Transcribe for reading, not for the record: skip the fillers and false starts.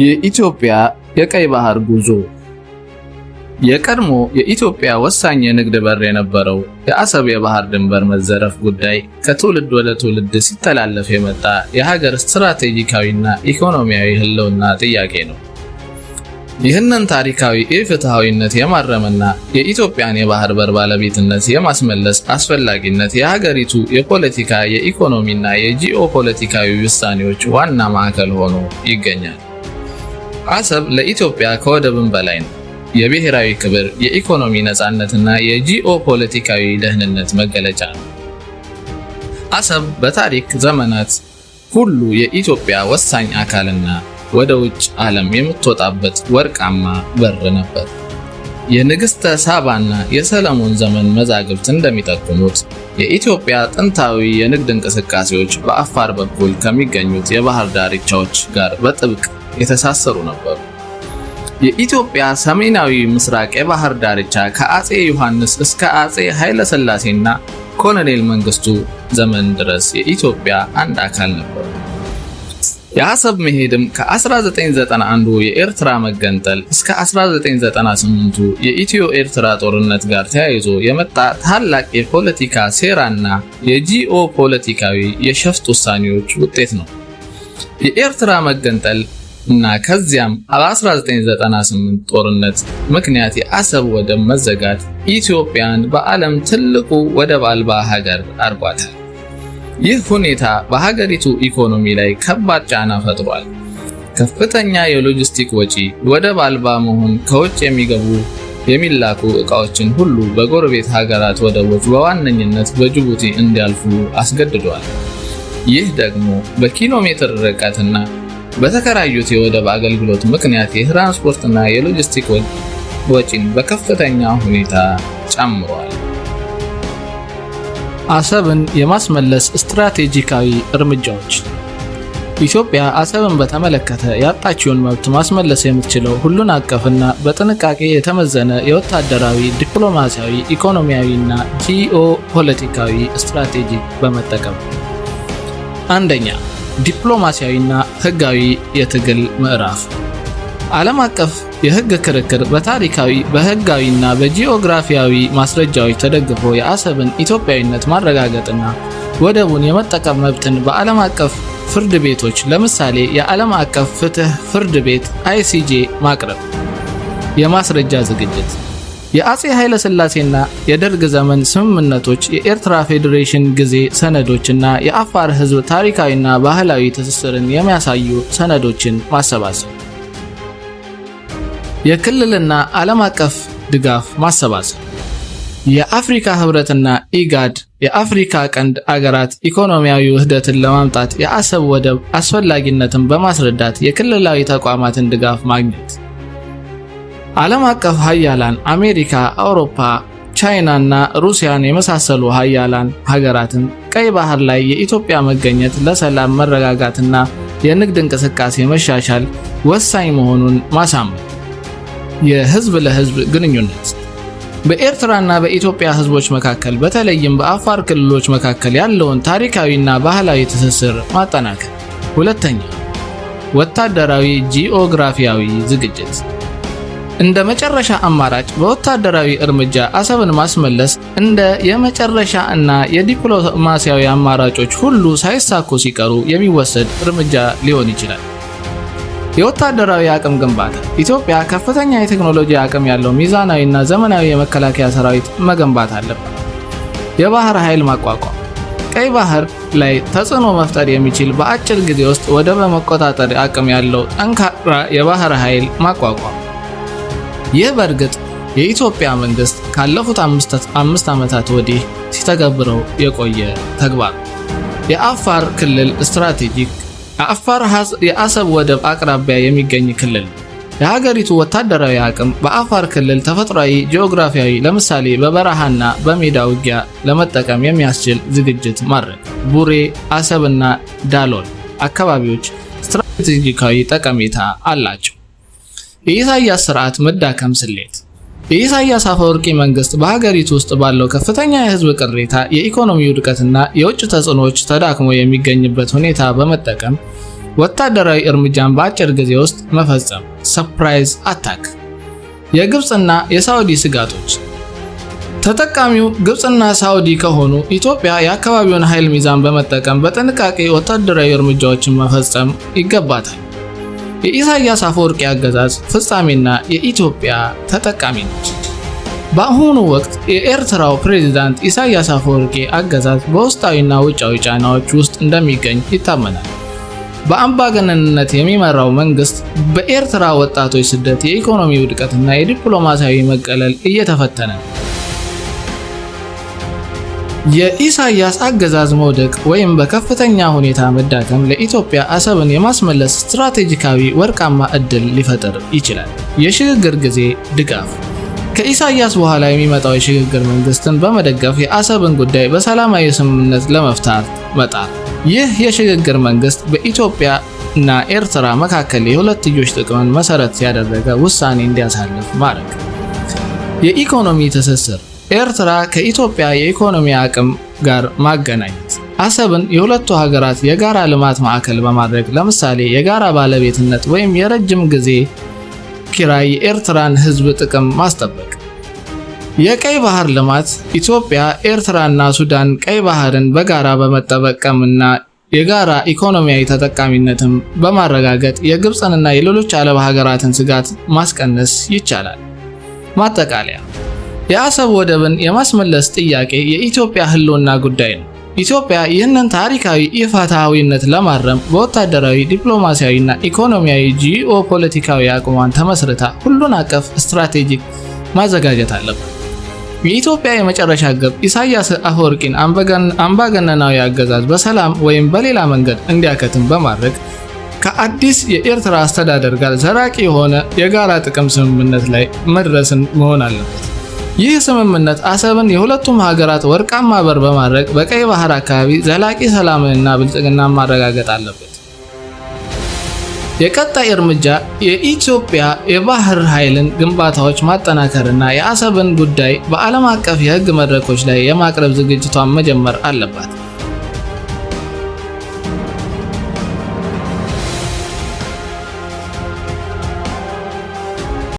የኢትዮጵያ የቀይ ባህር ጉዞ የቀድሞ የኢትዮጵያ ወሳኝ የንግድ በር የነበረው የአሰብ የባህር ድንበር መዘረፍ ጉዳይ ከትውልድ ወደ ትውልድ ሲተላለፍ የመጣ የሀገር ስትራቴጂካዊና ኢኮኖሚያዊ ህልውና ጥያቄ ነው። ይህንን ታሪካዊ ኢፍትሐዊነት የማረምና የኢትዮጵያን የባህር በር ባለቤትነት የማስመለስ አስፈላጊነት የሀገሪቱ የፖለቲካ የኢኮኖሚና የጂኦፖለቲካዊ ውሳኔዎች ዋና ማዕከል ሆኖ ይገኛል። አሰብ ለኢትዮጵያ ከወደብም በላይ ነው። የብሔራዊ ክብር፣ የኢኮኖሚ ነፃነትና የጂኦፖለቲካዊ ደህንነት መገለጫ ነው። አሰብ በታሪክ ዘመናት ሁሉ የኢትዮጵያ ወሳኝ አካልና ወደ ውጭ ዓለም የምትወጣበት ወርቃማ በር ነበር። የንግሥተ ሳባና የሰለሞን ዘመን መዛግብት እንደሚጠቁሙት የኢትዮጵያ ጥንታዊ የንግድ እንቅስቃሴዎች በአፋር በኩል ከሚገኙት የባህር ዳርቻዎች ጋር በጥብቅ የተሳሰሩ ነበሩ። የኢትዮጵያ ሰሜናዊ ምስራቅ የባህር ዳርቻ ከአጼ ዮሐንስ እስከ አጼ ኃይለ ሥላሴና ኮሎኔል መንግስቱ ዘመን ድረስ የኢትዮጵያ አንድ አካል ነበሩ። የአሰብ መሄድም ከ1991 የኤርትራ መገንጠል እስከ 1998 የኢትዮ ኤርትራ ጦርነት ጋር ተያይዞ የመጣ ታላቅ የፖለቲካ ሴራና የጂኦፖለቲካዊ የሸፍጥ ውሳኔዎች ውጤት ነው። የኤርትራ መገንጠል እና ከዚያም በ1998 ጦርነት ምክንያት የአሰብ ወደብ መዘጋት ኢትዮጵያን በዓለም ትልቁ ወደብ አልባ ሀገር አድርጓታል። ይህ ሁኔታ በሀገሪቱ ኢኮኖሚ ላይ ከባድ ጫና ፈጥሯል። ከፍተኛ የሎጂስቲክ ወጪ፣ ወደብ አልባ መሆን፣ ከውጭ የሚላኩ ዕቃዎችን ሁሉ በጎረቤት ሀገራት ወደቦች በዋነኝነት በጅቡቲ እንዲያልፉ አስገድዷል። ይህ ደግሞ በኪሎ ሜትር ርቀትና በተከራዩት የወደብ አገልግሎት ምክንያት የትራንስፖርትና የሎጂስቲክ ወጪን በከፍተኛ ሁኔታ ጨምሯል። አሰብን የማስመለስ ስትራቴጂካዊ እርምጃዎች። ኢትዮጵያ አሰብን በተመለከተ ያጣችውን መብት ማስመለስ የምትችለው ሁሉን አቀፍና በጥንቃቄ የተመዘነ የወታደራዊ፣ ዲፕሎማሲያዊ፣ ኢኮኖሚያዊና ጂኦፖለቲካዊ ስትራቴጂ በመጠቀም። አንደኛ፣ ዲፕሎማሲያዊና ህጋዊ የትግል ምዕራፍ። ዓለም አቀፍ የህግ ክርክር በታሪካዊ፣ በህጋዊና በጂኦግራፊያዊ ማስረጃዎች ተደግፎ የአሰብን ኢትዮጵያዊነት ማረጋገጥና ወደቡን የመጠቀም መብትን በዓለም አቀፍ ፍርድ ቤቶች ለምሳሌ የዓለም አቀፍ ፍትህ ፍርድ ቤት ICJ ማቅረብ። የማስረጃ ዝግጅት። የአጼ ኃይለ ሥላሴና የደርግ ዘመን ስምምነቶች፣ የኤርትራ ፌዴሬሽን ጊዜ ሰነዶችና የአፋር ህዝብ ታሪካዊና ባህላዊ ትስስርን የሚያሳዩ ሰነዶችን ማሰባሰብ። የክልልና ዓለም አቀፍ ድጋፍ ማሰባሰብ። የአፍሪካ ህብረትና ኢጋድ የአፍሪካ ቀንድ አገራት ኢኮኖሚያዊ ውህደትን ለማምጣት የአሰብ ወደብ አስፈላጊነትን በማስረዳት የክልላዊ ተቋማትን ድጋፍ ማግኘት። ዓለም አቀፍ ሀያላን አሜሪካ፣ አውሮፓ፣ ቻይና እና ሩሲያን የመሳሰሉ ሀያላን ሀገራትን ቀይ ባህር ላይ የኢትዮጵያ መገኘት ለሰላም መረጋጋትና የንግድ እንቅስቃሴ መሻሻል ወሳኝ መሆኑን ማሳመን። የህዝብ ለህዝብ ግንኙነት። በኤርትራና በኢትዮጵያ ህዝቦች መካከል በተለይም በአፋር ክልሎች መካከል ያለውን ታሪካዊና ባህላዊ ትስስር ማጠናከር። ሁለተኛ፣ ወታደራዊ ጂኦግራፊያዊ ዝግጅት። እንደ መጨረሻ አማራጭ በወታደራዊ እርምጃ አሰብን ማስመለስ እንደ የመጨረሻ እና የዲፕሎማሲያዊ አማራጮች ሁሉ ሳይሳኩ ሲቀሩ የሚወሰድ እርምጃ ሊሆን ይችላል። የወታደራዊ አቅም ግንባታ። ኢትዮጵያ ከፍተኛ የቴክኖሎጂ አቅም ያለው ሚዛናዊና ዘመናዊ የመከላከያ ሰራዊት መገንባት አለባት። የባህር ኃይል ማቋቋም። ቀይ ባህር ላይ ተጽዕኖ መፍጠር የሚችል በአጭር ጊዜ ውስጥ ወደብ መቆጣጠር አቅም ያለው ጠንካራ የባህር ኃይል ማቋቋም። ይህ በእርግጥ የኢትዮጵያ መንግስት ካለፉት አምስት ዓመታት ወዲህ ሲተገብረው የቆየ ተግባር። የአፋር ክልል ስትራቴጂክ። አፋር የአሰብ ወደብ አቅራቢያ የሚገኝ ክልል። የሀገሪቱ ወታደራዊ አቅም በአፋር ክልል ተፈጥሯዊ፣ ጂኦግራፊያዊ ለምሳሌ በበረሃና በሜዳ ውጊያ ለመጠቀም የሚያስችል ዝግጅት ማድረግ። ቡሬ፣ አሰብና ዳሎል አካባቢዎች ስትራቴጂካዊ ጠቀሜታ አላቸው። የኢሳያስ ስርዓት መዳከም ስሌት። የኢሳያስ አፈወርቂ መንግስት በሀገሪቱ ውስጥ ባለው ከፍተኛ የህዝብ ቅሬታ፣ የኢኮኖሚ ውድቀትና የውጭ ተጽዕኖዎች ተዳክሞ የሚገኝበት ሁኔታ በመጠቀም ወታደራዊ እርምጃን በአጭር ጊዜ ውስጥ መፈጸም ሰርፕራይዝ አታክ። የግብፅና የሳውዲ ስጋቶች። ተጠቃሚው ግብፅና ሳውዲ ከሆኑ ኢትዮጵያ የአካባቢውን ኃይል ሚዛን በመጠቀም በጥንቃቄ ወታደራዊ እርምጃዎችን መፈጸም ይገባታል። የኢሳያስ አፈወርቂ አገዛዝ ፍጻሜና የኢትዮጵያ ተጠቃሚነት። በአሁኑ ወቅት የኤርትራው ፕሬዝዳንት ኢሳያስ አፈወርቂ አገዛዝ በውስጣዊና ውጫዊ ጫናዎች ውስጥ እንደሚገኝ ይታመናል። በአምባገነንነት የሚመራው መንግስት በኤርትራ ወጣቶች ስደት፣ የኢኮኖሚ ውድቀትና የዲፕሎማሲያዊ መቀለል እየተፈተነ ነው። የኢሳያስ አገዛዝ መውደቅ ወይም በከፍተኛ ሁኔታ መዳከም ለኢትዮጵያ አሰብን የማስመለስ ስትራቴጂካዊ ወርቃማ ዕድል ሊፈጥር ይችላል። የሽግግር ጊዜ ድጋፍ። ከኢሳያስ በኋላ የሚመጣው የሽግግር መንግስትን በመደገፍ የአሰብን ጉዳይ በሰላማዊ ስምምነት ለመፍታት መጣር። ይህ የሽግግር መንግስት በኢትዮጵያ እና ኤርትራ መካከል የሁለትዮሽ ጥቅምን መሰረት ያደረገ ውሳኔ እንዲያሳልፍ ማድረግ። የኢኮኖሚ ትስስር። ኤርትራ ከኢትዮጵያ የኢኮኖሚ አቅም ጋር ማገናኘት። አሰብን የሁለቱ ሀገራት የጋራ ልማት ማዕከል በማድረግ ለምሳሌ የጋራ ባለቤትነት ወይም የረጅም ጊዜ ኪራይ የኤርትራን ሕዝብ ጥቅም ማስጠበቅ። የቀይ ባህር ልማት። ኢትዮጵያ፣ ኤርትራና ሱዳን ቀይ ባህርን በጋራ በመጠቀምና የጋራ ኢኮኖሚያዊ ተጠቃሚነትን በማረጋገጥ የግብፅንና የሌሎች አረብ ሀገራትን ስጋት ማስቀነስ ይቻላል። ማጠቃለያ። የአሰብ ወደብን የማስመለስ ጥያቄ የኢትዮጵያ ህልውና ጉዳይ ነው። ኢትዮጵያ ይህንን ታሪካዊ ኢፍትሐዊነት ለማረም በወታደራዊ፣ ዲፕሎማሲያዊና ኢኮኖሚያዊ ጂኦፖለቲካዊ አቅሟን ተመስርታ ሁሉን አቀፍ ስትራቴጂክ ማዘጋጀት አለባት። የኢትዮጵያ የመጨረሻ ግብ ኢሳያስ አፈወርቂን አምባገነናዊ አገዛዝ በሰላም ወይም በሌላ መንገድ እንዲያከትም በማድረግ ከአዲስ የኤርትራ አስተዳደር ጋር ዘላቂ የሆነ የጋራ ጥቅም ስምምነት ላይ መድረስን መሆን አለበት። ይህ ስምምነት አሰብን የሁለቱም ሀገራት ወርቃማ በር በማድረግ በቀይ ባህር አካባቢ ዘላቂ ሰላምንና ብልጽግናን ማረጋገጥ አለበት። የቀጣይ እርምጃ የኢትዮጵያ የባህር ኃይልን ግንባታዎች ማጠናከርና የአሰብን ጉዳይ በዓለም አቀፍ የህግ መድረኮች ላይ የማቅረብ ዝግጅቷን መጀመር አለባት።